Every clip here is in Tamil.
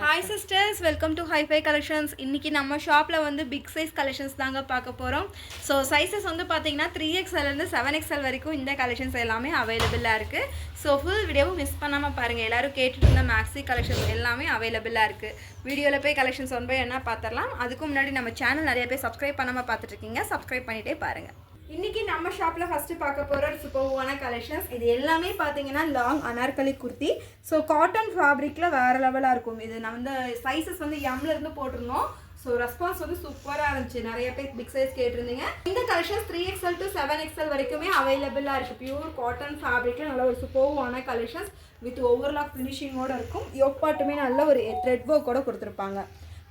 Hi sisters, welcome to Hi-Fi Collections. இன்னைக்கு நம்ம ஷாப்ல வந்து பிக் சைஸ் கலெக்ஷன்ஸ் தாங்க பார்க்க போறோம். ஸோ சைஸஸ் வந்து பார்த்தீங்கன்னா 3XL இருந்து 7XL வரைக்கும் இந்த கலெக்ஷன்ஸ் எல்லாமே அவைலபிளாக இருக்கு. ஸோ ஃபுல் வீடியோவும் மிஸ் பண்ணாமல் பாருங்கள். எல்லாரும் கேட்டுட்டு இருந்த மேக்ஸி கலெக்ஷன்ஸ் எல்லாமே அவைலபிளாக இருக்கு. வீடியோவில் போய் கலெக்ஷன்ஸ் ஒன் பை என்ன பார்த்துடலாம். அதுக்கு முன்னாடி நம்ம சேனல் நிறைய பேர் சப்ஸ்கிரைப் பண்ணாமல் பார்த்துட்டு இருக்கீங்க. சப்ஸ்கிரைப் பண்ணிட்டே பாருங்கள். இன்றைக்கி நம்ம ஷாப்பில் ஃபஸ்ட்டு பார்க்க போகிற சூப்பர்வான கலெக்ஷன்ஸ். இது எல்லாமே பார்த்தீங்கன்னா long Anarkali kurti. So cotton ஃபேப்ரிக்கில் வேறு லெவலாக இருக்கும். இது நம்ம இந்த சைஸஸ் வந்து எம்லேருந்து போட்டிருந்தோம். ஸோ ரெஸ்பான்ஸ் வந்து சூப்பராக இருந்துச்சு. நிறைய பேர் பிக் சைஸ் கேட்டிருந்தீங்க. இந்த கலெக்ஷன்ஸ் 3XL to 7XL வரைக்குமே அவைலபிளாக இருக்குது. பியூர் காட்டன் ஃபேப்ரிக்கில் நல்ல ஒரு சூப்பர்வான கலெக்ஷன்ஸ் வித் ஓவர்லாக் ஃபினிஷிங்கோடு இருக்கும். யோப்பாட்டுமே நல்ல ஒரு த்ரெட் ஒர்க்கோட கொடுத்துருப்பாங்க.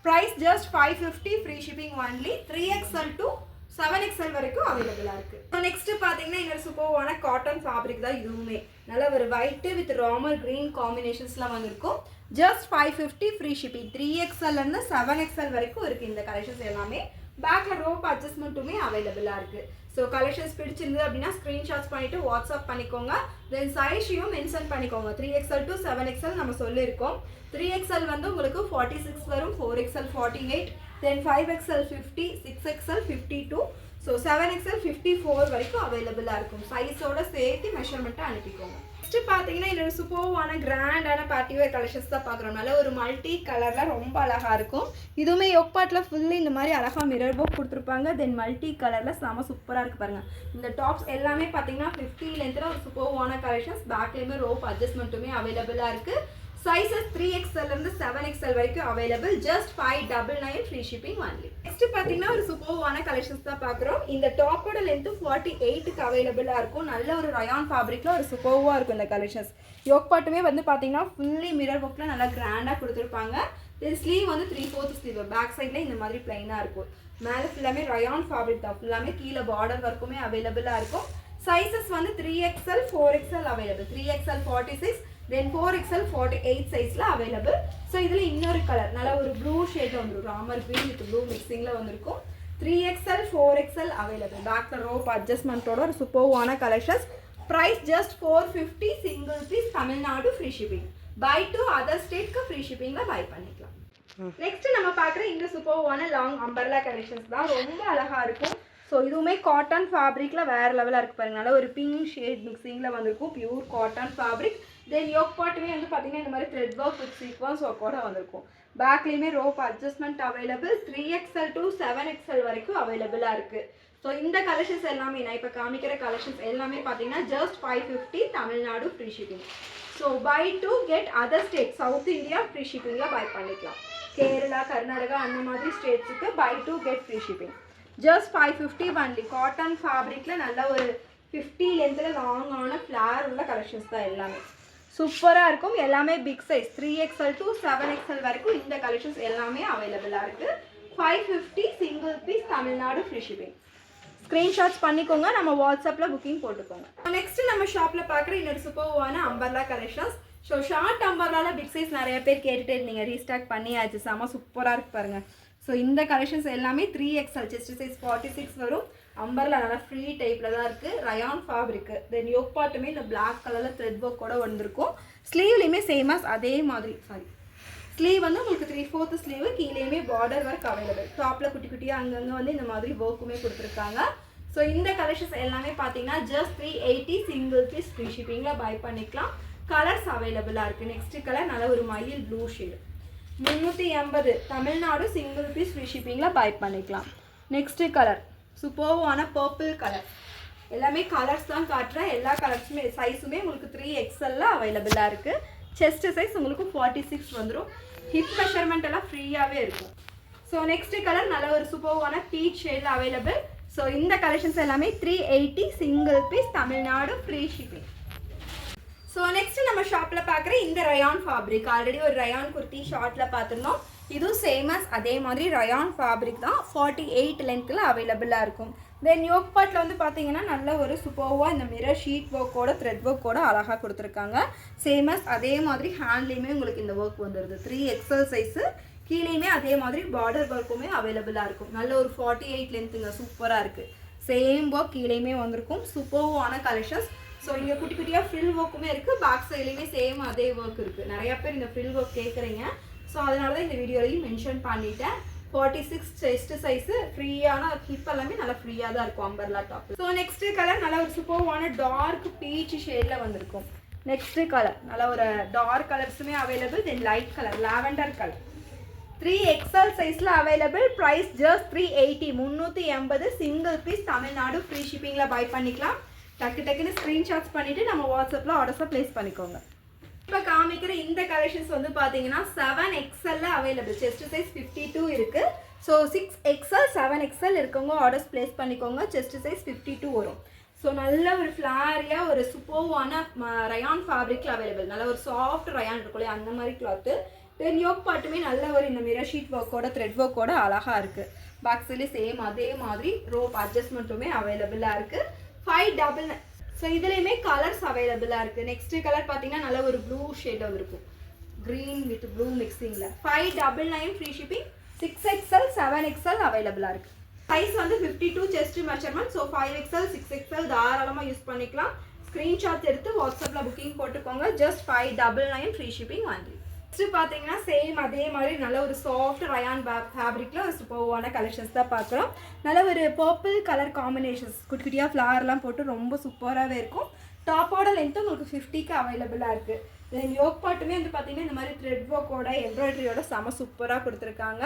Price just 550, free shipping only. 3XL to 7XL வரைக்கும் அவைலபிளாக இருக்குது. ஸோ நெக்ஸ்ட்டு பார்த்தீங்கன்னா இன்னொரு சூப்பர்வான காட்டன் ஃபேப்ரிக் தான். இதுவுமே நல்ல ஒரு ஒயிட்டு வித் ராமர் க்ரீன் காம்பினேஷன்ஸ்லாம் வந்திருக்கும். Just 550, free shipping. 3XLலேருந்து 7XL வரைக்கும் இருக்குது இந்த கலெக்ஷன்ஸ் எல்லாமே. பேக்கில் ரோப் அட்ஜஸ்ட்மெண்ட்டுமே அவைலபிளாக இருக்குது. ஸோ கலெக்ஷன்ஸ் பிடிச்சிருந்தது அப்படின்னா ஸ்க்ரீன்ஷாட்ஸ் பண்ணிவிட்டு வாட்ஸ்அப் பண்ணிக்கோங்க. தென் சைஸையும் மென்ஷன் பண்ணிக்கோங்க. 3XL to 7XL நம்ம சொல்லியிருக்கோம். 3XL வந்து உங்களுக்கு 46 வரும், 4XL 48, then 5XL 50, 6XL 52, so 7XL 54 வரைக்கும் அவைலபிளாக இருக்கும். சைஸோட சேர்த்து மெஷர்மெண்ட்டை அனுப்பிக்கோங்க. நெக்ஸ்ட்டு பார்த்தீங்கன்னா இன்னொரு சூப்பர்வான கிராண்டான பார்ட்டிவேர் கலெக்ஷன்ஸ் தான் பார்க்குறோம். நல்ல ஒரு மல்டி கலரில் ரொம்ப அழகாக இருக்கும். இதுவுமே யோக்பாட்டில் ஃபுல்லி இந்த மாதிரி அழகாக மிரர் போக் கொடுத்துருப்பாங்க. தென் மல்டி கலரில் செம சூப்பராக இருக்குது பாருங்கள். இந்த டாப்ஸ் எல்லாமே பார்த்தீங்கன்னா 50 லென்த்தில் ஒரு சூப்பர்வான கலெக்ஷன்ஸ். பேக்லேயுமே ரோப் அட்ஜஸ்ட்மெண்ட்டுமே அவைலபிளாக இருக்குது. சைஸஸ் 3XL இருந்து 7XL வரைக்கும் available. Just 599, free shipping only. Next பார்த்தீங்கன்னா ஒரு சூப்பர்வான கலெக்ஷன்ஸ் தான் பார்க்குறோம். இந்த டாப்போட லென்த்து 48க்கு அவைலபிளாக இருக்கும். நல்ல ஒரு ரயான் ஃபேப்ரிக்கில் ஒரு சூப்பர்வாக இருக்கும் இந்த கலெக்ஷன்ஸ். யோக் பாட்டுமே வந்து பார்த்தீங்கன்னா ஃபுல்லி மிரர் ஒர்க்கில் நல்லா கிராண்டாக கொடுத்துருப்பாங்க. இது ஸ்லீவ் வந்து 3/4 ஸ்லீவ். பேக் சைடில் இந்த மாதிரி பிளைனாக இருக்கும். மேலே ஃபுல்லாமே ரயான் ஃபேப்ரிக் தான். ஃபுல்லாமே கீழே பார்டர் ஒர்க்குமே அவைலபிளாக இருக்கும். சைஸஸ் வந்து 3XL 4XL அவைலபிள். 3XL 46, தென் 4XL 48 சைஸில் அவைலபிள். ஸோ இதில் இன்னொரு கலர் நல்ல ஒரு ப்ளூ ஷேட் வந்துடும். ராமர் க்ரீன் வித் ப்ளூ மிக்சிங்கில் வந்திருக்கும். 3XL 4XL available. பேக்கில் ரோப் அட்ஜஸ்ட்மெண்ட்டோட ஒரு சூப்பர்வான collections. Price just 450, single piece. Tamil Nadu free shipping. Buy to other ஸ்டேட்க்கு ஃப்ரீ ஷிப்பிங்கில் பை பண்ணிக்கலாம். நெக்ஸ்ட் நம்ம பார்க்குற இந்த சூப்பர்வான லாங் அம்பர்லா கலெக்ஷன்ஸ் தான். ரொம்ப அழகாக இருக்கும். ஸோ இதுவுமே காட்டன் ஃபேப்ரிக்கில் வேறு லெவலாக இருக்குது பாருங்கள். நல்ல ஒரு பிங்க் ஷேட் மிக்சிங்கில் வந்திருக்கும். Pure cotton fabric. Then yoke பாட்டுமே வந்து பார்த்தீங்கன்னா இந்த மாதிரி த்ரெட் ஒர்க் வித் சீக்வன்ஸ் ஒர்க்கோட வந்திருக்கும். பேக்லேயுமே rope adjustment available. 3XL to 7XL வரைக்கும் அவைலபிளாக இருக்குது. ஸோ இந்த கலெக்ஷன்ஸ் எல்லாமே நான் இப்போ காமிக்கிற கலெக்ஷன்ஸ் எல்லாமே பார்த்தீங்கன்னா just 550, Tamil Nadu free shipping. So buy to get other state south India free ஷிப்பிங்கில் பை பண்ணிக்கலாம். கேரளா, கர்நாடகா அந்த மாதிரி ஸ்டேட்ஸுக்கு buy to get free shipping. Just 550 only. Cotton ஃபேப்ரிக்கில் நல்ல ஒரு 50 லென்த்தில் லாங்கான ஃப்ளார் உள்ள கலெக்ஷன்ஸ் தான் எல்லாமே. சூப்பராக இருக்கும். எல்லாமே big size. 3XL to 7XL வரைக்கும் இந்த கலெக்ஷன்ஸ் எல்லாமே அவைலபிளாக இருக்குது. 550, single piece. Tamil Nadu free shipping. Screenshots பண்ணிக்கோங்க. நம்ம வாட்ஸ்அப்பில் புக்கிங் போட்டுக்கோங்க. நெக்ஸ்ட்டு நம்ம ஷாப்பில் பார்க்குற இன்னொரு சூப்பர்வான அம்பர்லா கலெக்ஷன்ஸ். ஸோ ஷார்ட் அம்பர்லாவில் பிக் சைஸ் நிறைய பேர் கேட்டுகிட்டே இருந்தீங்க. ரீஸ்டாக் பண்ணியாச்சு. செம சூப்பராக இருக்குது பாருங்கள். ஸோ இந்த கலெக்ஷன்ஸ் எல்லாமே 3XL. செஸ்ட் சைஸ் 46 வரும். அம்பர்லா நல்லா ஃப்ரீ டைப்பில் தான் இருக்குது. Rayon fabric. தென் யோக் பாட்டுமே இந்த பிளாக் கலரில் த்ரெட் ஒர்க்கோட வந்திருக்கும். ஸ்லீவ்லேயுமே சேமாஸ் அதே மாதிரி. ஸ்லீவ் வந்து உங்களுக்கு 3/4 ஸ்லீவு. கீழேயுமே பார்டர் ஒர்க் அவைலபிள். டாப்பில் குட்டி குட்டியாக அங்கங்கே வந்து இந்த மாதிரி ஒர்க்குமே கொடுத்துருக்காங்க. ஸோ இந்த கலெக்ஷன்ஸ் எல்லாமே பார்த்தீங்கன்னா ஜஸ்ட் 380, சிங்கிள் பீஸ். ஃப்ரீ ஷிப்பிங்கில் பை பண்ணிக்கலாம். கலர்ஸ் அவைலபிளாக இருக்குது. நெக்ஸ்ட் கலர் நல்ல ஒரு மயில் blue shade. 380, Tamil Nadu single piece. Free ஷிப்பிங்கில் பை பண்ணிக்கலாம். நெக்ஸ்ட்டு கலர் சூப்பர்வான பர்பிள் கலர். எல்லாமே கலர்ஸ் தான் காட்டுறேன். எல்லா கலர்ஸுமே சைஸுமே உங்களுக்கு 3XL அவைலபிளாக இருக்குது. செஸ்ட் சைஸ் உங்களுக்கு 46 வந்துடும். ஹிப் மெஷர்மெண்ட் எல்லாம் ஃப்ரீயாகவே இருக்கும். ஸோ நெக்ஸ்ட் கலர் நல்ல ஒரு சூப்பர்வான பீச் ஷேடில் அவைலபிள். ஸோ இந்த கலெக்ஷன்ஸ் எல்லாமே 380, single piece. Tamil Nadu free shipping. So next நம்ம ஷாப்பில் பார்க்குற இந்த ரயான் ஃபேப்ரிக். ஆல்ரெடி ஒரு ரயான் குர்த்தி ஷார்ட்டில் பார்த்துருந்தோம். இதுவும் சேமஸ் அதே மாதிரி ரயான் ஃபேப்ரிக் தான். 48 லென்த்தில் அவைலபிளாக இருக்கும். தென் யோக் பாட்டில் வந்து பார்த்தீங்கன்னா நல்ல ஒரு சூப்பர்வாக இந்த மிரர் ஷீட் ஒர்க்கோட த்ரெட் ஒர்க்கோட அழகாக கொடுத்துருக்காங்க. சேமஸ் அதே மாதிரி ஹேண்ட்லேயுமே உங்களுக்கு இந்த ஒர்க் வந்துடுது. 3XL size. கீழேயுமே அதே மாதிரி பார்டர் ஒர்க்குமே அவைலபிளாக இருக்கும். நல்ல ஒரு 48 லென்த்துங்க. சூப்பராக இருக்குது. சேம் ஒர்க் கீழேயுமே வந்திருக்கும். சூப்பர்வான கலெக்ஷன்ஸ். ஸோ இங்கே குட்டி குட்டியாக ஃப்ரில் ஒர்க்குமே இருக்குது. பேக் சைட்லேயுமே சேம் அதே ஒர்க் இருக்குது. நிறையா பேர் இந்த ஃப்ரில் ஒர்க் கேட்குறீங்க. ஸோ அதனால தான் இந்த வீடியோலையும் மென்ஷன் பண்ணிட்டேன். 46 செஸ்ட் சைஸு, ஃப்ரீயான ஹிப் எல்லாமே நல்லா ஃப்ரீயாக தான் இருக்கும் umbrella top. So next colour நல்லா ஒரு சூப்பர்வான டார்க் பீச் ஷேடில் வந்திருக்கும். நெக்ஸ்ட் கலர் நல்லா ஒரு டார்க் கலர்ஸுமே available. Then light colour lavender colour 3XL சைஸில் available. Price just 380, 380. Single piece, Tamil Nadu free ஷிப்பிங்கில் பை பண்ணிக்கலாம். டக்குன்னு ஸ்க்ரீன்ஷாட்ஸ் பண்ணிவிட்டு நம்ம வாட்ஸ்அப்பில் ஆர்டர்ஸை ப்ளேஸ் பண்ணிக்கோங்க. இப்போ காமிக்கிற இந்த கலெக்ஷன்ஸ் வந்து பார்த்தீங்கன்னா 7XL அவைலபிள். செஸ்ட் சைஸ் 52 இருக்குது. ஸோ 6XL 7XL இருக்கவங்க ஆர்டர்ஸ் ப்ளேஸ் பண்ணிக்கோங்க. செஸ்ட் சைஸ் 52 வரும். ஸோ நல்ல ஒரு ஃப்ளாரியாக ஒரு சூப்பர்வான ரயான் ஃபேப்ரிக்கில் அவைலபிள். நல்ல ஒரு சாஃப்ட் ரயான் இருக்குல்லையே அந்த மாதிரி கிளாத்து. தென் யோக் பாட்டுமே நல்ல ஒரு இந்த மிரர் ஷீட் ஒர்க்கோட த்ரெட் ஒர்க்கோட அழகாக இருக்குது. பேக் சைட்லேயும் சேம் அதே மாதிரி ரோப் அட்ஜஸ்ட்மெண்ட்டுமே அவைலபிளாக இருக்குது. 599. ஸோ இதுலேயுமே கலர்ஸ் அவைலபிளாக இருக்குது. நெக்ஸ்ட் கலர் பார்த்தீங்கன்னா நல்ல ஒரு ப்ளூ ஷேட் வந்துருக்கும். க்ரீன் வித் ப்ளூ மிக்சிங்கில் 599 ஃப்ரீ ஷிப்பிங். 6XL 7XL அவைலபிளாக இருக்குது. சைஸ் வந்து 52 chest measurement. So 5XL 6XL தாராளமாக யூஸ் பண்ணிக்கலாம். ஸ்க்ரீன்ஷாட் எடுத்து வாட்ஸ்அப்பில் புக்கிங் போட்டுக்கோங்க. ஜஸ்ட் 599 ஃப்ரீ ஷிப்பிங் வாங்கி. நெக்ஸ்ட் பார்த்தீங்கன்னா சேம் அதே மாதிரி நல்ல ஒரு சாஃப்ட் ரயான் ஃபேப்ரிக்கில் ஒரு சூப்பர்வான கலெக்ஷன்ஸ் தான் பார்க்குறோம். நல்ல ஒரு பர்பிள் கலர் காம்பினேஷன்ஸ் குட்டி குட்டியாக ஃப்ளவர்லாம் போட்டு ரொம்ப சூப்பராகவே இருக்கும். டாப்போட லென்த்து உங்களுக்கு 50க்கு அவைலபிளாக இருக்குது. தென் யோக் பாட்டுமே வந்து பார்த்தீங்கன்னா இந்த மாதிரி த்ரெட் ஒர்க்கோட எம்ப்ராய்டரியோட செம சூப்பராக கொடுத்துருக்காங்க.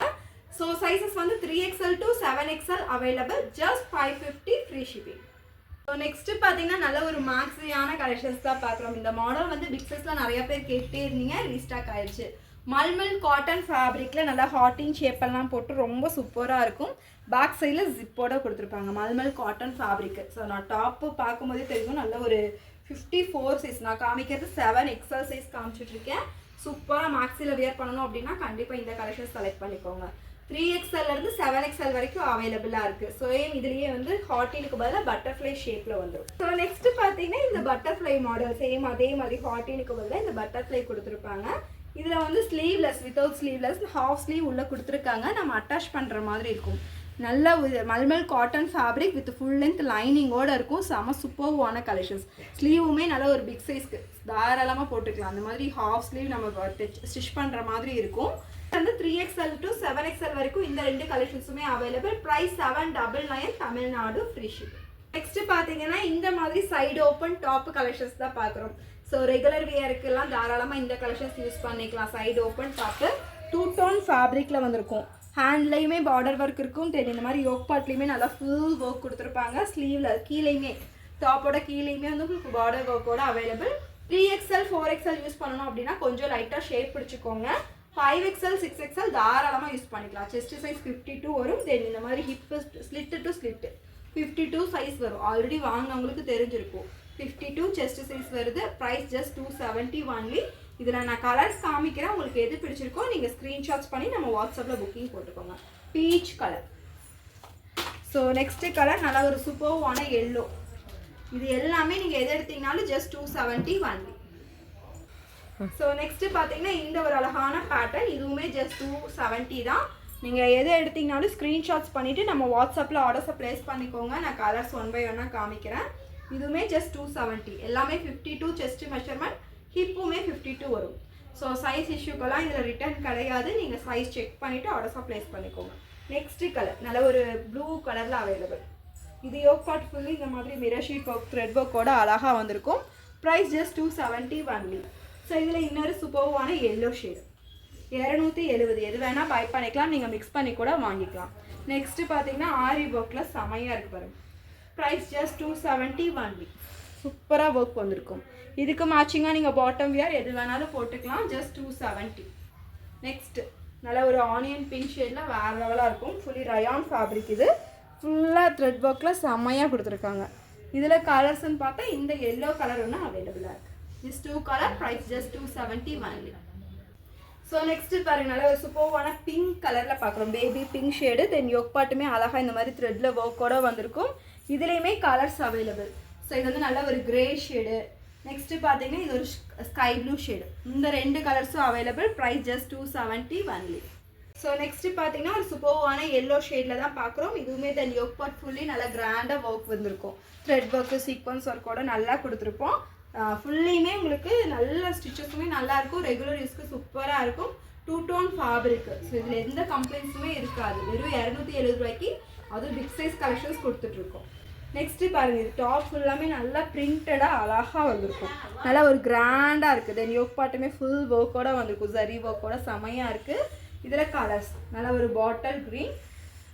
ஸோ சைஸஸ் வந்து 3XL to 7XL available. Just 550 free shipping. So next பார்த்தீங்கன்னா நல்ல ஒரு மேக்ஸியான கலெக்ஷன்ஸ் தான் பார்க்குறோம். இந்த மாடல் வந்து பிக் சைஸில் நிறைய பேர் கேட்டே இருந்தீங்க, ரீஸ்டாக் ஆயிடுச்சு. மல்மல் காட்டன் ஃபேப்ரிக்கில் நல்லா ஹாட்டின் ஷேப்பெல்லாம் போட்டு ரொம்ப சூப்பராக இருக்கும். பேக் சைடில் ஜிப்போட கொடுத்துருப்பாங்க. Mulmul cotton fabric. ஸோ நான் டாப்பு பார்க்கும்போதே தெரியும் நல்ல ஒரு 54 சைஸ். நான் காமிக்கிறது 7XL சைஸ் காமிச்சிட்ருக்கேன். சூப்பராக மேக்ஸியில் வியர் பண்ணணும் அப்படின்னா கண்டிப்பாக இந்த கலெக்ஷன் செலக்ட் பண்ணிக்கோங்க. 3XLலேருந்து 7XL வரைக்கும் அவைலபிளாக இருக்குது. ஸோ இதுலேயே வந்து ஹாட்டினுக்கு பதிலாக பட்டர்ஃப்ளை ஷேப்பில் வந்துடும். ஸோ நெக்ஸ்ட்டு பார்த்தீங்கன்னா இந்த பட்டர்ஃப்ளை மாடல் சேம் அதே மாதிரி ஹாட்டினுக்கு பதிலாக இந்த பட்டர்ஃப்ளை கொடுத்துருப்பாங்க. இதில் வந்து sleeveless, without sleeveless, half sleeve உள்ளே கொடுத்துருக்காங்க. நம்ம அட்டாச் பண்ணுற மாதிரி இருக்கும். நல்ல mulmul cotton fabric with full length லைனிங்கோடு இருக்கும். செம சூப்பர்வான கலெக்ஷன்ஸ். ஸ்லீவுமே நல்ல ஒரு பிக் சைஸ்க்கு தாராளமாக போட்டுக்கலாம். அந்த மாதிரி ஹாஃப் ஸ்லீவ் நம்ம ஸ்டிச் பண்ணுற மாதிரி இருக்கும். வந்து 3XL to 7XL வரைக்கும் இந்த ரெண்டு கலெக்ஷன்ஸுமே available. Price 799 Tamil Nadu free shipping. Next பார்த்தீங்கன்னா இந்த மாதிரி சைடு ஓப்பன் டாப் கலெக்ஷன்ஸ் தான் பார்க்குறோம். ஸோ ரெகுலர் வியருக்கெல்லாம் தாராளமாக இந்த கலெக்ஷன்ஸ் யூஸ் பண்ணிக்கலாம். சைடு ஓப்பன் டாப்பு 2 டோன் ஃபேப்ரிக்கில் வந்திருக்கும். ஹேண்ட்லேயுமே பார்டர் ஒர்க் இருக்கும். தெரியும் இந்த மாதிரி யோக் பார்ட்லேயுமே நல்லா ஃபுல் ஒர்க் கொடுத்துருப்பாங்க. ஸ்லீவில் கீழேயுமே டாப்போட கீழேயுமே வந்து உங்களுக்கு border ஒர்க்கோட available. 3XL 4XL use பண்ணணும் அப்படின்னா கொஞ்சம் லைட்டாக ஷேப் பிடிச்சிக்கோங்க. 5XL 6XL தாராளமாக யூஸ் பண்ணிக்கலாம். செஸ்ட் சைஸ் 52 வரும். தென் இந்த மாதிரி hip slit to slit 52 size வரும். ஆல்ரெடி வாங்கினவங்களுக்கு தெரிஞ்சிருக்கும். 52 செஸ்ட் சைஸ் வருது. Price just 270 only. இதில் நான் கலர்ஸ் காமிக்கிறேன். உங்களுக்கு எது பிடிச்சிருக்கோ நீங்கள் ஸ்க்ரீன்ஷாட்ஸ் பண்ணி நம்ம வாட்ஸ்அப்பில் புக்கிங் போட்டுக்கோங்க. Peach colour. So next colour நல்லா ஒரு சூப்பர்வான எல்லோ. இது எல்லாமே நீங்கள் எது எடுத்தீங்கனாலும் ஜஸ்ட் 270 ஒன்லி. ஸோ நெக்ஸ்ட்டு பார்த்தீங்கன்னா இந்த ஒரு அழகான பேட்டர்ன். இதுவுமே ஜஸ்ட் 270 தான். நீங்கள் எது எடுத்தீங்கனாலும் ஸ்க்ரீன்ஷாட்ஸ் பண்ணிவிட்டு நம்ம வாட்ஸ்அப்பில் ஆர்டர்ஸை ப்ளேஸ் பண்ணிக்கோங்க. நான் கலர்ஸ் 1 by 1 காமிக்கிறேன். இதுவுமே ஜஸ்ட் 270. எல்லாமே 52 செஸ்ட் மெஷர்மெண்ட். ஹிப்புமே 52 வரும். ஸோ சைஸ் இஷ்யூக்கெல்லாம் இதில் ரிட்டர்ன் கிடையாது. நீங்கள் சைஸ் செக் பண்ணிவிட்டு ஆர்டர்ஸாக ப்ளேஸ் பண்ணிக்கோங்க. நெக்ஸ்ட்டு கலர் நல்ல ஒரு ப்ளூ கலரில் அவைலபிள். இது யோக் பார்ட் ஃபுல்லி இந்த மாதிரி மிரர் ஷீட் ஒர்க் த்ரெட் ஒர்க்கோட அழகாக வந்திருக்கும். Price just 270 only. ஸோ இதில் இன்னொரு சூப்பர்வான எல்லோ ஷேடு 270. எது வேணால் பை பண்ணிக்கலாம். நீங்கள் மிக்ஸ் பண்ணி கூட வாங்கிக்கலாம். நெக்ஸ்ட்டு பார்த்தீங்கன்னா ஆரி ஒர்க்கில் செமையாக இருக்குது பாருங்கள். Price just 270 only. சூப்பராக ஒர்க் வந்திருக்கும். இதுக்கு மேட்சிங்காக நீங்கள் பாட்டம் வியர் எது வேணாலும் போட்டுக்கலாம். ஜஸ்ட் 270. நெக்ஸ்ட்டு நல்ல ஒரு ஆனியன் பிங்க் ஷேடில் வேறு லெவலாக இருக்கும். Fully rayon fabric. இது ஃபுல்லாக த்ரெட் ஒர்க்கில் செம்மையாக கொடுத்துருக்காங்க. இதில் கலர்ஸ்ன்னு பார்த்தா இந்த எல்லோ கலர் ஒன்று அவைலபிளாக இருக்குது. This 2 color price just 270 only. So next பாருங்க நல்ல ஒரு சூப்பர்வான பிங்க் கலரில் பார்க்குறோம். Baby pink shade. Then yoke பாட்டுமே அழகாக இந்த மாதிரி த்ரெட்டில் ஒர்க்கோட வந்திருக்கும். இதுலேயுமே கலர்ஸ் அவைலபிள். ஸோ இது வந்து நல்ல ஒரு கிரே ஷேடு. நெக்ஸ்ட்டு பார்த்தீங்கன்னா இது ஒரு ஸ்கை ப்ளூ ஷேடு. இந்த ரெண்டு கலர்ஸும் available. Price just 270 only. So next பார்த்தீங்கன்னா ஒரு சூப்பர்வான எல்லோ ஷேடில் தான் பார்க்குறோம். இதுவுமே தென் யோக் பாட் ஃபுல்லி நல்லா கிராண்டாக ஒர்க் வந்திருக்கும். த்ரெட் ஒர்க்கு சீக்வன்ஸ் ஒர்க்கோட நல்லா கொடுத்துருப்போம். ஃபுல்லியுமே உங்களுக்கு நல்ல ஸ்டிச்சஸுமே நல்லாயிருக்கும். ரெகுலர் யூஸ்க்கு சூப்பராக இருக்கும். Two tone fabric. ஸோ இதில் எந்த கம்ப்ளைண்ட்ஸுமே இருக்காது. வெறும் 270 ரூபாய்க்கு அதுவும் பிக் சைஸ் கலெக்ஷன்ஸ் கொடுத்துட்ருக்கோம். நெக்ஸ்ட்டு பாருங்கள், இது டாப் ஃபுல்லாமே நல்லா பிரிண்டடாக அழகாக வந்திருக்கும். நல்லா ஒரு கிராண்டாக இருக்குது. தென் யோக் பாட்டுமே ஃபுல் ஒர்க்கோட வந்திருக்கும். ஜரி ஒர்க்கோட செமையாக இருக்குது. இதில் கலர்ஸ் நல்லா ஒரு பாட்டில் க்ரீன்,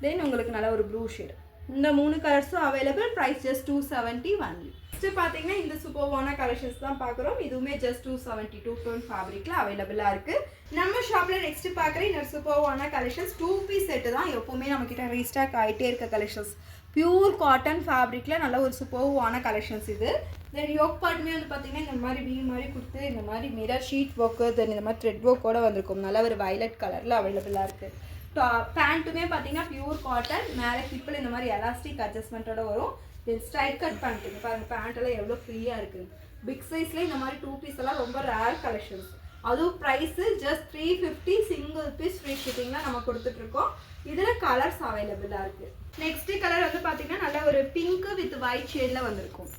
தென் உங்களுக்கு நல்லா ஒரு ப்ளூ ஷேட். இந்த 3 கலர்ஸும் available. Price just 270 only. Next பார்த்தீங்கன்னா இந்த சூப்பர்வான கலெக்ஷன்ஸ் தான் பார்க்குறோம். இதுவுமே ஜஸ்ட் 270 டூ டோன் ஃபேப்ரிக்கில் அவைலபிளாக இருக்குது. நம்ம ஷாப்பில் நெக்ஸ்ட்டு பார்க்குற இன்னொரு சூப்பர்வான கலெக்ஷன்ஸ் 2 பீஸ் செட்டு தான் எப்போவுமே நம்மக்கிட்ட ரீஸ்டாக் ஆகிட்டே இருக்க கலெக்ஷன்ஸ். பியூர் காட்டன் ஃபேப்ரிக்கில் நல்ல ஒரு சூப்பர்வான கலெக்ஷன்ஸ் இது. தென் யோக் பார்ட்டுமே வந்து பார்த்திங்கன்னா இந்த மாதிரி வீ மாதிரி கொடுத்து இந்த மாதிரி மிரர் ஷீட் ஒர்க்கு, தென் இந்த மாதிரி த்ரெட் ஒர்க்கோடு வந்திருக்கும். நல்ல ஒரு வயலட் கலரில் அவைலபிளாக இருக்குது. பேண்ட்டுமே பார்த்தீங்கன்னா பியூர் காட்டன், மேலே ஹிப்பில் இந்த மாதிரி எலாஸ்டிக் அட்ஜஸ்ட்மெண்ட்டோட வரும். தென் ஸ்ட்ரைட் கட் பண்ணிட்டுங்க பாருங்கள், பேண்ட்டெல்லாம் எவ்வளோ ஃப்ரீயாக இருக்குது. பிக் சைஸில் இந்த மாதிரி 2 பீஸ் எல்லாம் ரொம்ப ரேர் கலெக்ஷன்ஸ். அதுவும் price just 350 single piece free ஷிப்பிங்லாம் நம்ம கொடுத்துட்ருக்கோம். இதில் கலர்ஸ் அவைலபிளாக இருக்குது. நெக்ஸ்ட்டு கலர் வந்து பார்த்திங்கன்னா நல்ல ஒரு பிங்க்கு வித் ஒயிட் ஷேடில் வந்திருக்கும்.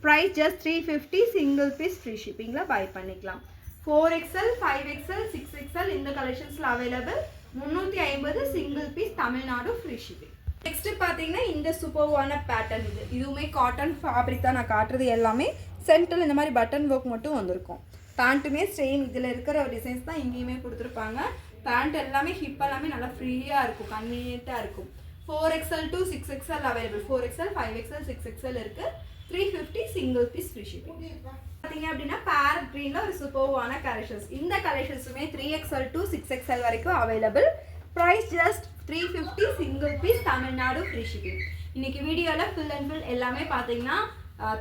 Price just 350 single piece free ஷிப்பிங்கில் பை பண்ணிக்கலாம். 4XL 5XL 6XL இந்த கலெக்ஷன்ஸில் available. 350 single piece Tamil Nadu free shipping. Next பார்த்தீங்கன்னா இந்த சூப்பர்வான பேட்டர்ன் இதுவுமே காட்டன் ஃபேப்ரிக் தான். நான் காட்டுறது எல்லாமே சென்டரில் இந்த மாதிரி பட்டன் ஒர்க் மட்டும் வந்திருக்கும். பேண்ட்டுமே சேம் இதில் இருக்கிற டிசைன்ஸ் தான் இங்கேயுமே கொடுத்துருப்பாங்க. பேண்ட் எல்லாமே ஹிப் எல்லாமே நல்லா ஃப்ரீயாக இருக்கும், கன்வீனியண்ட்டாக இருக்கும். 4XL to 6XL available. 4XL 5XL 6XL இருக்குது. 350 சிங்கிள் பீஸ் ஃப்ரீ ஷிப்பிங். பார்த்தீங்க அப்படின்னா பேரட் க்ரீனில் ஒரு சூப்பர்வான கலெக்ஷன்ஸ். இந்த கலெக்ஷன்ஸுமே 3XL to 6XL வரைக்கும் அவைலபிள். Price just 350 single piece Tamil Nadu free shipping. இன்றைக்கி வீடியோவில் ஃபுல் அண்ட் ஃபுல் எல்லாமே பார்த்தீங்கன்னா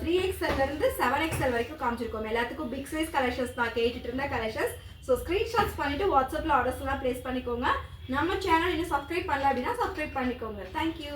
3XLலேருந்து 7XL வரைக்கும் காமிச்சிருக்கோம். எல்லாத்துக்கும் பிக் சைஸ் கலெக்ஷன்ஸ் தான் கேட்டுட்டு இருந்த கலெக்ஷன்ஸ். ஸோ ஸ்க்ரீன்ஷாட்ஸ் பண்ணிவிட்டு வாட்ஸ்அப்பில் ஆர்டர்ஸ் எல்லாம் ப்ளேஸ் பண்ணிக்கோங்க. நம்ம சேனல் இன்னும் சப்ஸ்கிரைப் பண்ணல அப்படின்னா சப்ஸ்கிரைப் பண்ணிக்கோங்க. தேங்க்யூ.